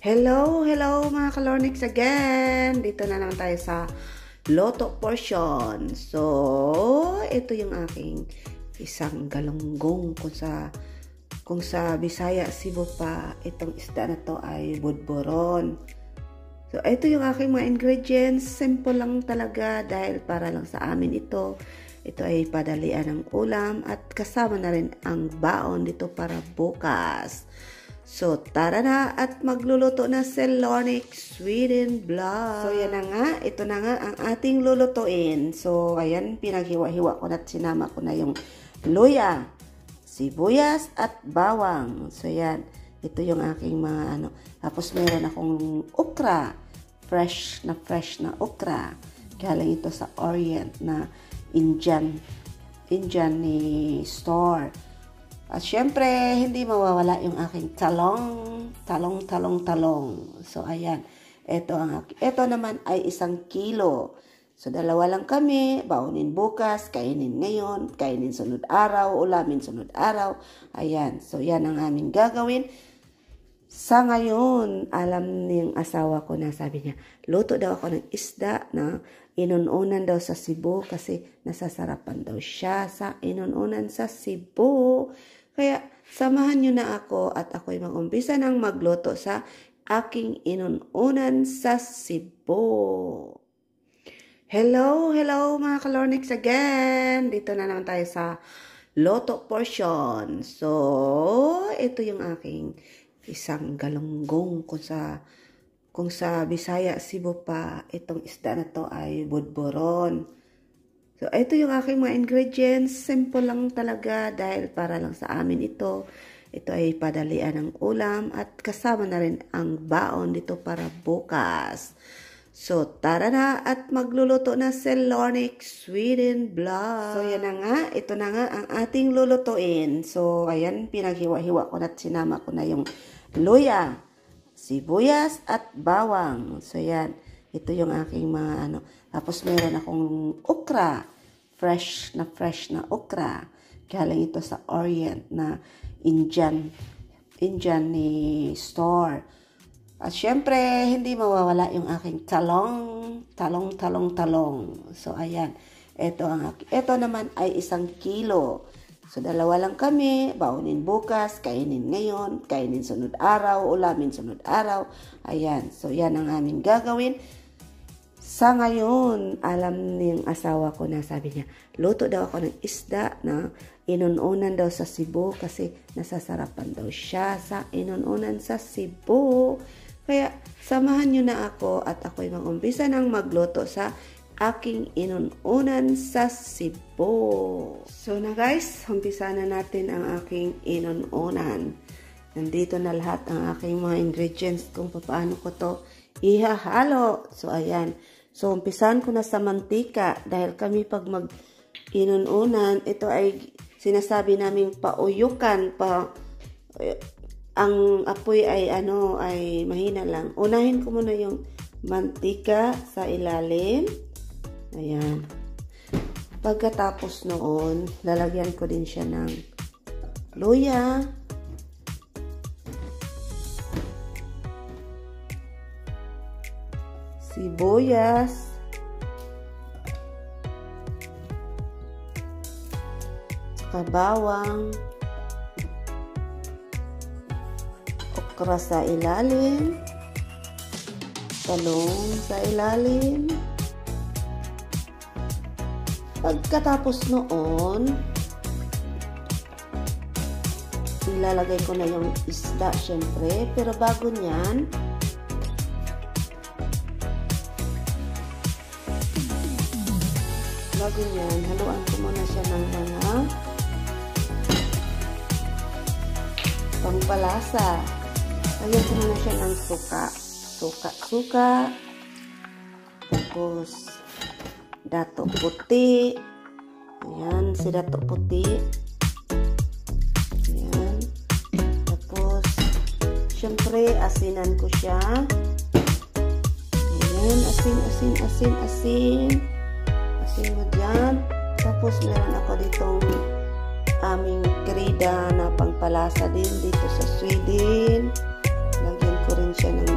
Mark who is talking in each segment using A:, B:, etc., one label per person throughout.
A: Hello, hello mga kalornix again. Dito na naman tayo sa Loto portion. So, ito yung aking isang galunggong kung sa Bisaya, Cebu pa, itong isda na to ay budboron. So, ito yung aking mga ingredients. Simple lang talaga dahil para lang sa amin ito. Ito ay padalian ng ulam at kasama na rin ang baon dito para bukas. So, tara na at magluluto na si Lornick Sweden Vlog. So, yan na nga. Ito na nga ang ating lulutuin. So, ayan, pinaghiwa-hiwa ko na at sinama ko na yung luya, sibuyas at bawang. So, yan. Ito yung aking mga Tapos, meron akong okra. Fresh na okra. Galing ito sa Orient na Indian ni store. At syempre, hindi mawawala yung aking talong. So, ayan. Ito naman ay 1 kilo. So, 2 lang kami. Baunin bukas, kainin ngayon, kainin sunod araw, ulamin sunod araw. Ayan. So, yan ang aming gagawin. Sa ngayon, alam niyang asawa ko na sabi niya, luto daw ako ng isda na inununan daw sa Cebu kasi nasasarapan daw siya sa inununan sa Cebu. Kaya, samahan nyo na ako at ako'y mag-umpisa ng magluto sa aking inununan sa Cebu. Hello, hello mga kalornix again. Dito na naman tayo sa Loto portion. So, ito yung aking isang galunggong kung sa Bisaya, Cebu pa, itong isda na to ay budboron. So, ito yung aking mga ingredients. Simple lang talaga dahil para lang sa amin ito. Ito ay padalian ng ulam at kasama na rin ang baon dito para bukas. So, tara na at magluluto na si Lornick Sweden Vlog. So, yan na nga. Ito na nga ang ating lulutuin. So, ayan, pinaghiwa-hiwa ko na at sinama ko na yung luya, sibuyas at bawang. So, yan. Ito yung aking mga Tapos, meron akong okra. Fresh na okra. Galing ito sa Orient na Indian ni store. At syempre, hindi mawawala yung aking talong. So, ayan. Ito naman ay 1 kilo. So, 2 lang kami. Baunin bukas, kainin ngayon, kainin sunod araw, ulamin sunod araw. Ayan. So, yan ang aming gagawin. Sa ngayon, alam niyang asawa ko na sabi niya, luto daw ako ng isda na inununan daw sa Cebu kasi nasasarapan daw siya sa inununan sa Cebu. Kaya, samahan nyo na ako at ako'y mag-umpisa ng magluto sa aking inununan sa Cebu. So na guys, umpisa na natin ang aking inununan. Nandito na lahat ang aking mga ingredients kung paano ko to ihahalo. So ayan. So umpisahan ko na sa mantika dahil kami pag mag-inununan, ito ay sinasabi naming pauyukan pa. Ang apoy ay ay mahina lang. Unahin ko muna yung mantika sa ilalim. Ayan. Pagkatapos noon, lalagyan ko din siya ng luya, sibuyas, bawang, okra sa ilalim, talong sa ilalim. Pagkatapos noon, ilalagay ko na yung isda syempre. Pero bago nyan, haluan ko muna siya ng mga pangpalasa. Lagyan ko muna siya ng suka. Tapos, dato puti. Ayan, si dato puti. Ayan. Tapos, syempre, asinan ko siya. Ayan, asin. Asin mo dyan. Tapos, meron ako ditong aming krida na pangpalasa din dito sa Sweden. Lagyan ko rin siya ng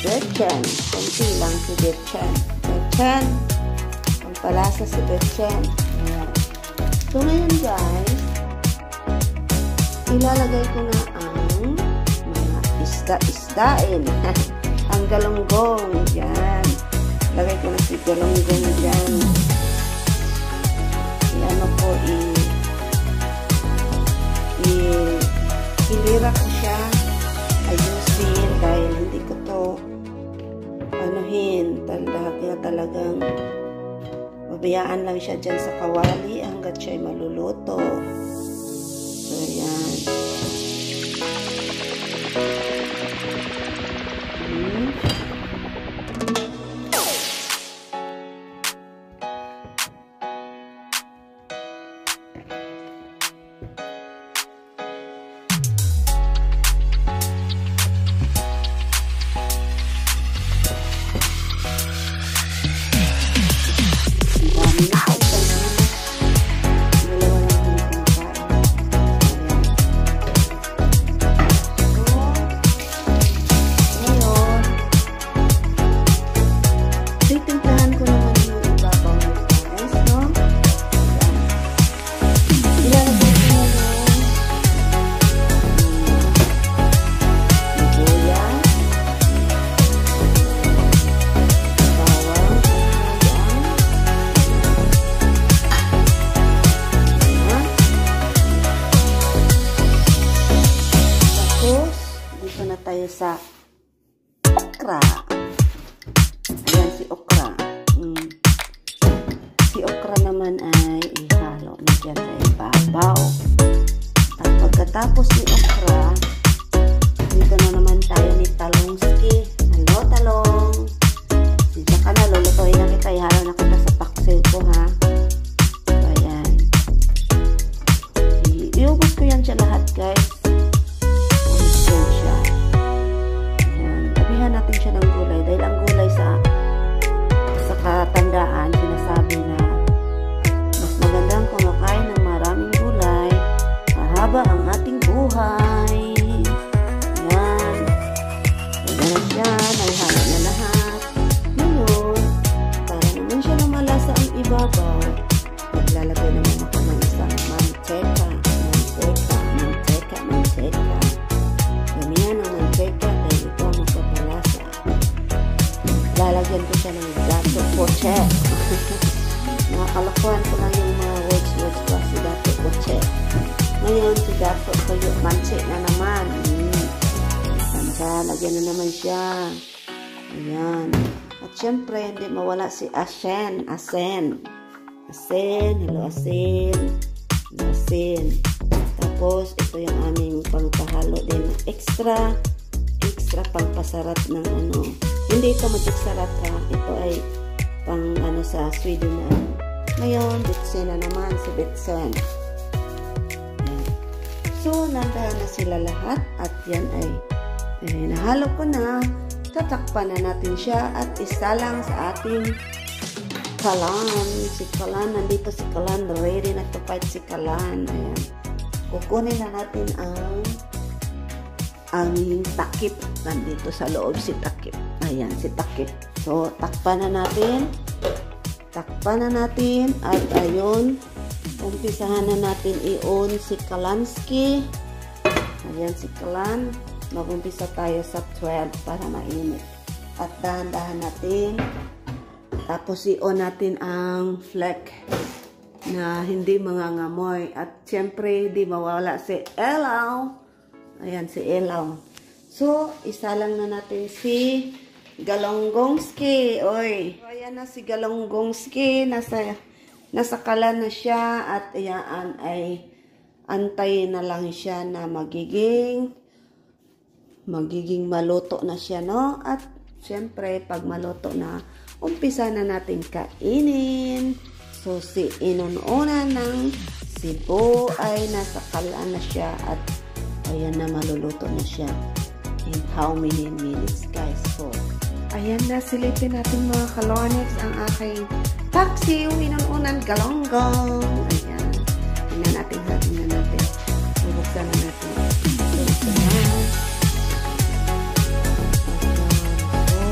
A: Betchen. Kunti lang si Betchen. Betchen. Pampalasa si Betchen. Ayan. So, ngayon guys, ilalagay ko na ang mga isda-isdain. Ang galunggong. Yan. Lagay ko na si galunggong dyan. Ano po, ilira ko siya. Ayusin dahil hindi ko to anuhin. Kaya talagang babayaan lang siya dyan sa kawali hanggat siya'y maluluto. So, ayan. Tayo sa okra. Ayan si okra. Si okra naman ay ihalo na dyan sa ibabaw. At pagkatapos ni okra, dito na naman tayo ni talongski. Hello, talong. Sisa ka na, lulutuin na kita. Ihalo na kita sa paksiw ko, ha. So, ayan. Iubos ko yan siya lahat, guys. Natin siya ng gulay dahil ang gulay sa katandaan sinasabi na mas magandang kumakain ng maraming gulay, mahaba ang ating buhay. Yan. Ganun yan, ay halo na lahat. Ngayon, para naman siya lumalasa ang ibabaw, maglalagay naman ako ng isang mantika. Gamihan ang mantika dahil ito ang magpapalasa. Lalagyan ko siya ng dato poche. Nakakalakuan ko lang yung mga words ko si dato poche. Ngayon, si dato kayo manche na naman. Lagyan na naman siya. Ayan. At syempre, hindi mawala si asen. Asen. Hello, asen. Hello, asen. Tapos, ito yung aming pangpahalo din. Extra pangpasarat ng ano. Hindi ito magic sarat, ha. Ito ay pang ano sa Sweden na. Ngayon, Betsen na naman si Betsen. So, nandahan na sila lahat at yan ay nahalo ko na. Tatakpan na natin siya at isalang sa ating kalan. Si kalan, nandito si kalan. Ready na to fight si kalan. Ayan. Kukunin na natin ang takip. Nandito sa loob si takip. Ayan, si takip. So, takpan na natin. At ayun, umpisahan na natin i-on si Kalanski. Ayan si Kalan. Mag-umpisa tayo sa 12 para mainit. At dahan-dahan natin. Tapos i-on natin ang flake na hindi mangangamoy. At syempre, hindi mawala si Elaw. Ayan si Elaw. So, isa lang na natin si Galonggongski. Oy. So, ayan na si Galonggongski. Nasa kalan na siya. At ayan ay antayin na lang siya na magiging maluto na siya, no? At syempre, pag maluto na, umpisa na natin kainin. So, si inununan ng sibo ay nasa kalan na siya at ayan na, maluluto na siya. In how many minutes, guys? So, ayan na, silipin natin mga kalonix ang aking paksiw, inununan galonggong. Ayan. Tingnan natin. Bubuksan na natin. Bubuksan na. So,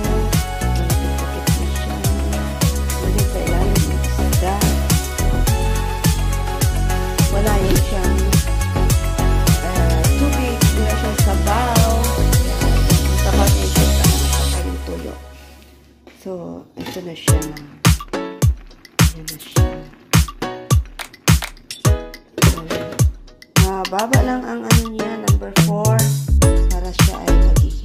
A: So, ito na siya. Ayan na siya. Mababa lang ang ano niya, number 4, para siya ay magiging